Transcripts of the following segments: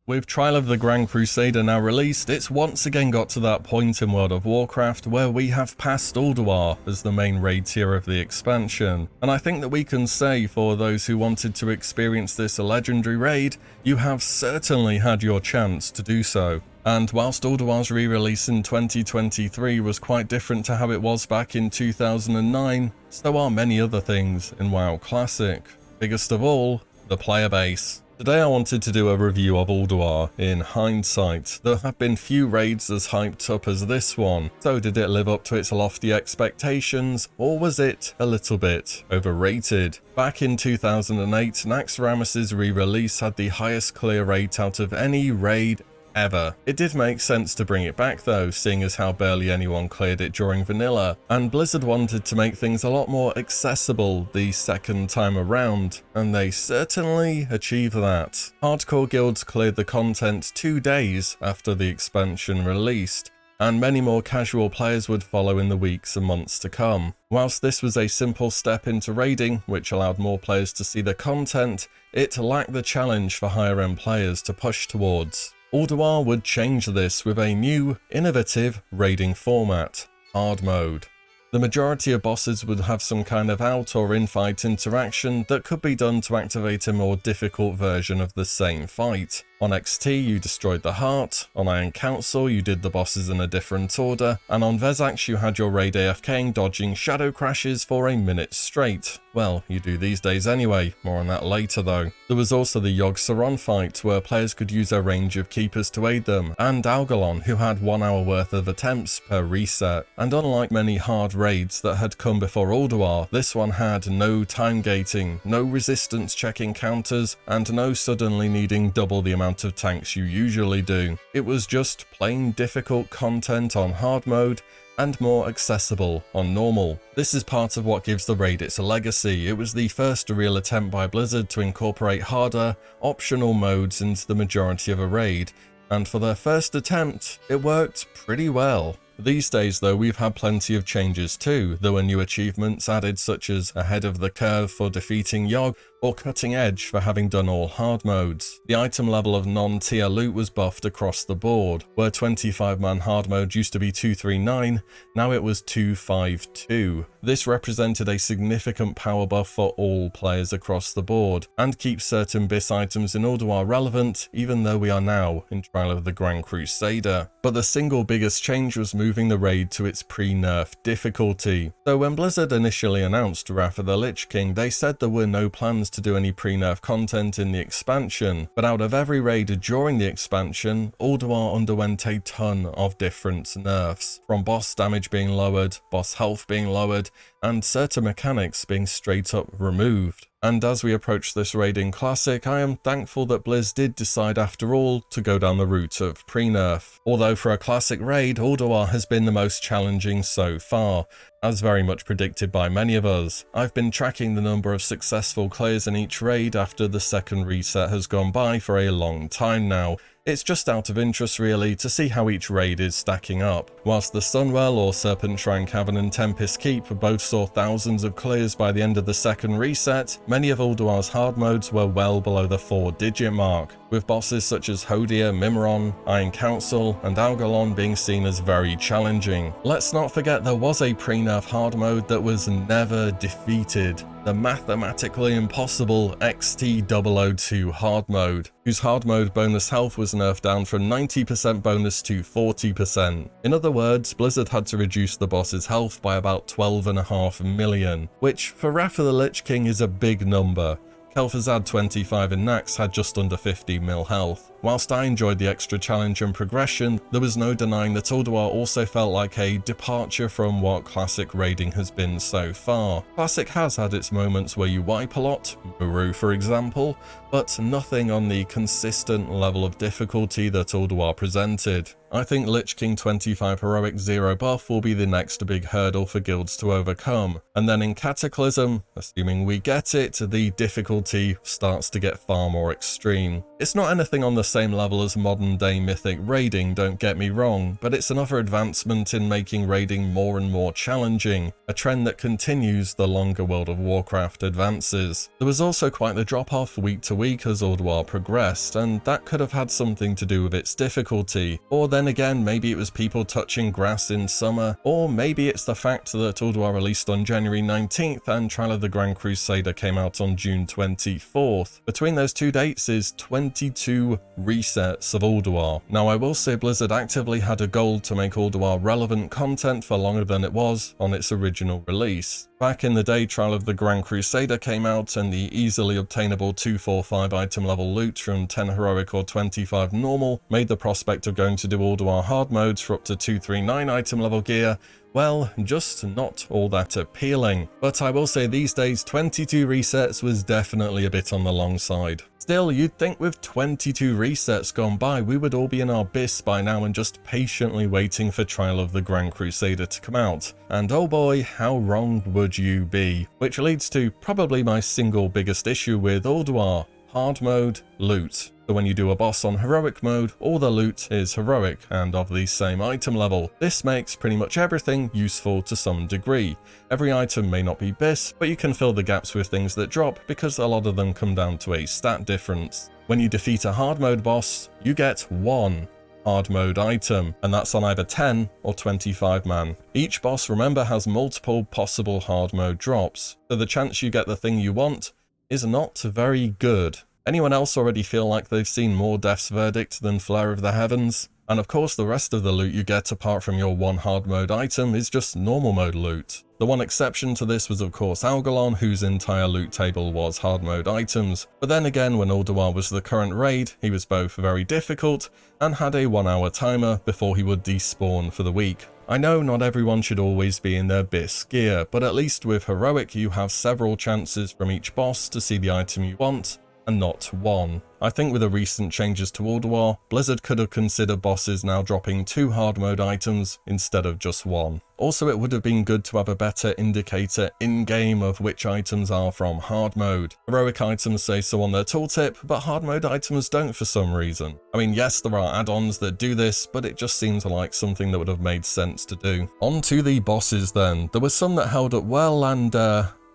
With Trial of the Grand Crusader now released, it's once again got to that point in World of Warcraft where we have passed Ulduar as the main raid tier of the expansion, and I think that we can say for those who wanted to experience this legendary raid, you have certainly had your chance to do so. And whilst Ulduar's re-release in 2023 was quite different to how it was back in 2009, so are many other things in WoW Classic. Biggest of all, the player base. Today I wanted to do a review of Ulduar in hindsight. There have been few raids as hyped up as this one, so did it live up to its lofty expectations, or was it a little bit overrated? Back in 2008, Naxxramas's re-release had the highest clear rate out of any raid ever. It did make sense to bring it back though, seeing as how barely anyone cleared it during vanilla, and Blizzard wanted to make things a lot more accessible the second time around, and they certainly achieved that. Hardcore guilds cleared the content 2 days after the expansion released, and many more casual players would follow in the weeks and months to come. Whilst this was a simple step into raiding, which allowed more players to see the content, it lacked the challenge for higher end players to push towards. Ulduar would change this with a new, innovative raiding format, hard mode. The majority of bosses would have some kind of out or in-fight interaction that could be done to activate a more difficult version of the same fight. On XT you destroyed the heart, on Iron Council you did the bosses in a different order, and on Vezax you had your raid AFKing dodging shadow crashes for a minute straight. Well, you do these days anyway, more on that later though. There was also the Yogg-Saron fight where players could use a range of keepers to aid them, and Algalon who had 1 hour worth of attempts per reset. And unlike many hard raids that had come before Ulduar, this one had no time gating, no resistance checking counters, and no suddenly needing double the amount of tanks you usually do. It was just plain difficult content on hard mode and more accessible on normal. This is part of what gives the raid its legacy. It was the first real attempt by Blizzard to incorporate harder, optional modes into the majority of a raid, and for their first attempt, it worked pretty well. These days though, we've had plenty of changes too. There were new achievements added such as ahead of the curve for defeating Yogg, or cutting edge for having done all hard modes. The item level of non-tier loot was buffed across the board. Where 25-man hard mode used to be 239, now it was 252. This represented a significant power buff for all players across the board, and keeps certain BIS items in Ulduar relevant even though we are now in Trial of the Grand Crusader. But the single biggest change was moving the raid to its pre-nerf difficulty. So when Blizzard initially announced Wrath of the Lich King, they said there were no plans to do any pre-nerf content in the expansion, but out of every raid during the expansion, Ulduar underwent a ton of different nerfs, from boss damage being lowered, boss health being lowered, and certain mechanics being straight up removed. And as we approach this raid in Classic, I am thankful that Blizz did decide after all to go down the route of pre-nerf. Although for a Classic raid, Ulduar has been the most challenging so far, as very much predicted by many of us. I've been tracking the number of successful clears in each raid after the second reset has gone by for a long time now. It's just out of interest really to see how each raid is stacking up. Whilst the Sunwell or Serpent Shrine Cavern and Tempest Keep both saw thousands of clears by the end of the second reset, many of Ulduar's hard modes were well below the 4-digit mark, with bosses such as Hodir, Mimron, Iron Council, and Algalon being seen as very challenging. Let's not forget there was a pre-nerf hard mode that was never defeated, the mathematically impossible XT002 hard mode, whose hard mode bonus health was nerfed down from 90% bonus to 40%. In other words, Blizzard had to reduce the boss's health by about 12.5 million, which for Wrath of the Lich King is a big number. Kel'Thuzad 25 and Naxx had just under 50 mil health. Whilst I enjoyed the extra challenge and progression, there was no denying that Ulduar also felt like a departure from what Classic raiding has been so far. Classic has had its moments where you wipe a lot, Muru for example, but nothing on the consistent level of difficulty that Ulduar presented. I think Lich King 25 Heroic 0 buff will be the next big hurdle for guilds to overcome, and then in Cataclysm, assuming we get it, the difficulty starts to get far more extreme. It's not anything on the same level as modern day Mythic raiding, don't get me wrong, but it's another advancement in making raiding more and more challenging, a trend that continues the longer World of Warcraft advances. There was also quite the drop off week to week as Ulduar progressed, and that could have had something to do with its difficulty, or then again maybe it was people touching grass in summer, or maybe it's the fact that Ulduar released on January 19th and Trial of the Grand Crusader came out on June 24th. Between those two dates is 22 resets of Ulduar. Now I will say Blizzard actively had a goal to make Ulduar relevant content for longer than it was on its original release. Back in the day, Trial of the Grand Crusader came out and the easily obtainable 245 item level loot from 10 heroic or 25 normal made the prospect of going to do Ulduar hard modes for up to 239 item level gear, well, just not all that appealing. But I will say these days 22 resets was definitely a bit on the long side. Still, you'd think with 22 resets gone by, we would all be in our bis by now and just patiently waiting for Trial of the Grand Crusader to come out. And oh boy, how wrong would you be? Which leads to probably my single biggest issue with Ulduar: hard mode loot. So when you do a boss on heroic mode, all the loot is heroic and of the same item level. This makes pretty much everything useful to some degree. Every item may not be bis, but you can fill the gaps with things that drop because a lot of them come down to a stat difference. When you defeat a hard mode boss, you get one hard mode item, and that's on either 10 or 25 man. Each boss, remember, has multiple possible hard mode drops, so the chance you get the thing you want is not very good. Anyone else already feel like they've seen more Death's Verdict than Flare of the Heavens? And of course the rest of the loot you get apart from your one hard mode item is just normal mode loot. The one exception to this was of course Algalon, whose entire loot table was hard mode items, but then again when Ulduar was the current raid, he was both very difficult and had a 1 hour timer before he would despawn for the week. I know not everyone should always be in their bis gear, but at least with heroic you have several chances from each boss to see the item you want, and not one. I think with the recent changes to Ulduar, Blizzard could have considered bosses now dropping 2 hard mode items instead of just 1. Also, it would have been good to have a better indicator in-game of which items are from hard mode. Heroic items say so on their tooltip, but hard mode items don't for some reason. I mean, yes, there are add-ons that do this, but it just seems like something that would have made sense to do. On to the bosses then. There were some that held up well and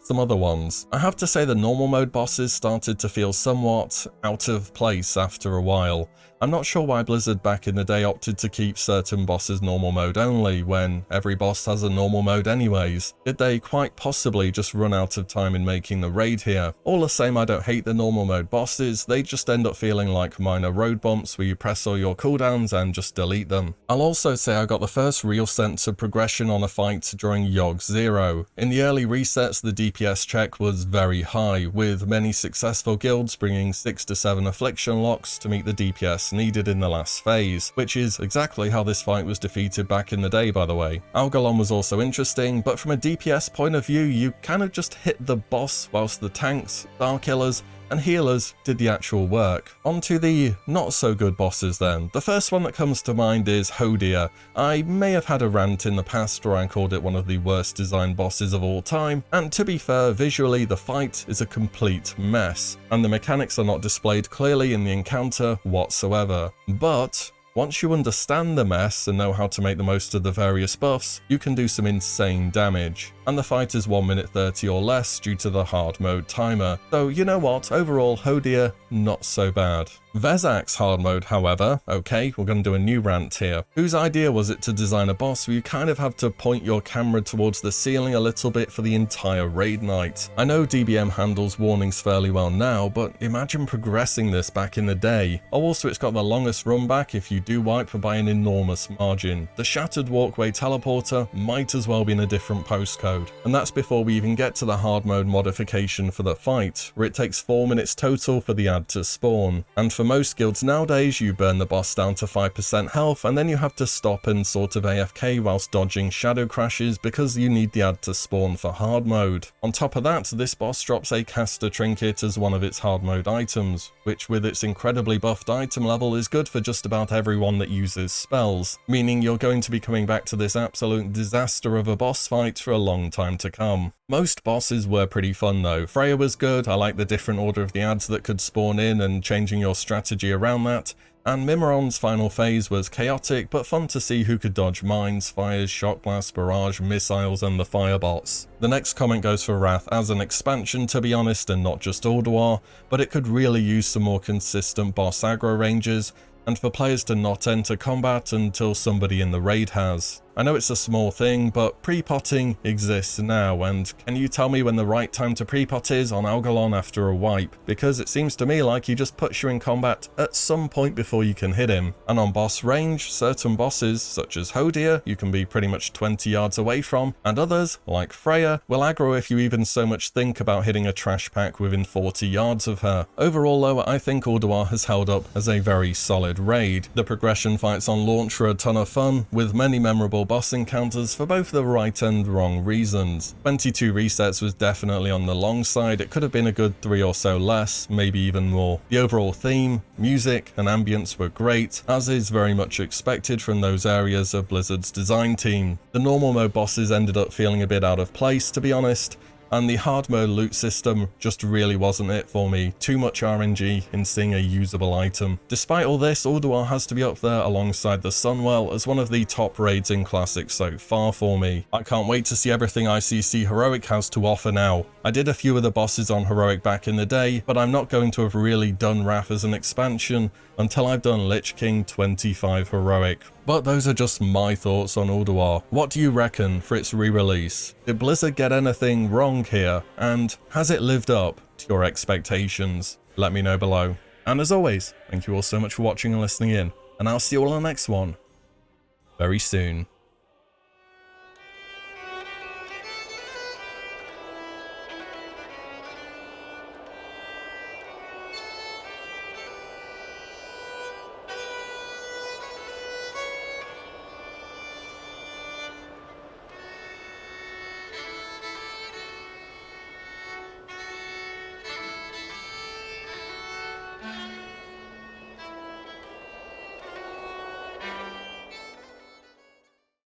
some other ones. I have to say the normal mode bosses started to feel somewhat out of place after a while. I'm not sure why Blizzard back in the day opted to keep certain bosses normal mode only when every boss has a normal mode anyways. Did they quite possibly just run out of time in making the raid here? All the same, I don't hate the normal mode bosses, they just end up feeling like minor road bumps where you press all your cooldowns and just delete them. I'll also say I got the first real sense of progression on a fight during Yogg 0. In the early resets the DPS check was very high, with many successful guilds bringing 6 to 7 affliction locks to meet the DPS needed in the last phase, which is exactly how this fight was defeated back in the day by the way. Algalon was also interesting, but from a DPS point of view you kind of just hit the boss whilst the tanks, Starkillers and healers did the actual work. On to the not so good bosses then. The first one that comes to mind is Hodir. I may have had a rant in the past where I called it one of the worst designed bosses of all time, and to be fair, visually the fight is a complete mess, and the mechanics are not displayed clearly in the encounter whatsoever. But once you understand the mess and know how to make the most of the various buffs, you can do some insane damage. And the fight is 1 minute 30 or less due to the hard mode timer. So you know what, overall Hodir, not so bad. Vezak's hard mode, however, okay, we're going to do a new rant here. Whose idea was it to design a boss where you kind of have to point your camera towards the ceiling a little bit for the entire raid night? I know DBM handles warnings fairly well now, but imagine progressing this back in the day. Also, it's got the longest run back if you do wipe by an enormous margin. The shattered walkway teleporter might as well be in a different postcode. code. And that's before we even get to the hard mode modification for the fight, where it takes 4 minutes total for the ad to spawn. And for most guilds nowadays, you burn the boss down to 5% health, and then you have to stop and sort of AFK whilst dodging shadow crashes because you need the ad to spawn for hard mode. On top of that, this boss drops a caster trinket as one of its hard mode items, which with its incredibly buffed item level is good for just about everyone that uses spells, meaning you're going to be coming back to this absolute disaster of a boss fight for a long time to come. Most bosses were pretty fun though. Freya was good, I like the different order of the ads that could spawn in and changing your strategy around that. And Mimiron's final phase was chaotic, but fun to see who could dodge mines, fires, shock blasts, barrage, missiles, and the firebots. The next comment goes for Wrath as an expansion, to be honest, and not just Ulduar, but it could really use some more consistent boss aggro ranges, and for players to not enter combat until somebody in the raid has. I know it's a small thing, but pre-potting exists now, and can you tell me when the right time to pre-pot is on Algalon after a wipe? Because it seems to me like he just puts you in combat at some point before you can hit him. And on boss range, certain bosses, such as Hodir, you can be pretty much 20 yards away from, and others, like Freya, will aggro if you even so much think about hitting a trash pack within 40 yards of her. Overall though, I think Ulduar has held up as a very solid raid. The progression fights on launch are a ton of fun, with many memorable boss encounters for both the right and wrong reasons. 22 resets was definitely on the long side, it could have been a good 3 or so less, maybe even more. The overall theme, music, and ambience were great, as is very much expected from those areas of Blizzard's design team. The normal mode bosses ended up feeling a bit out of place, to be honest, and the hard mode loot system just really wasn't it for me. Too much RNG in seeing a usable item. Despite all this, Ulduar has to be up there alongside the Sunwell as one of the top raids in Classic so far for me. I can't wait to see everything ICC Heroic has to offer now. I did a few of the bosses on Heroic back in the day, but I'm not going to have really done Wrath as an expansion until I've done Lich King 25 Heroic. But those are just my thoughts on Ulduar. What do you reckon for its re-release? Did Blizzard get anything wrong here? And has it lived up to your expectations? Let me know below. And as always, thank you all so much for watching and listening in, and I'll see you all on the next one very soon.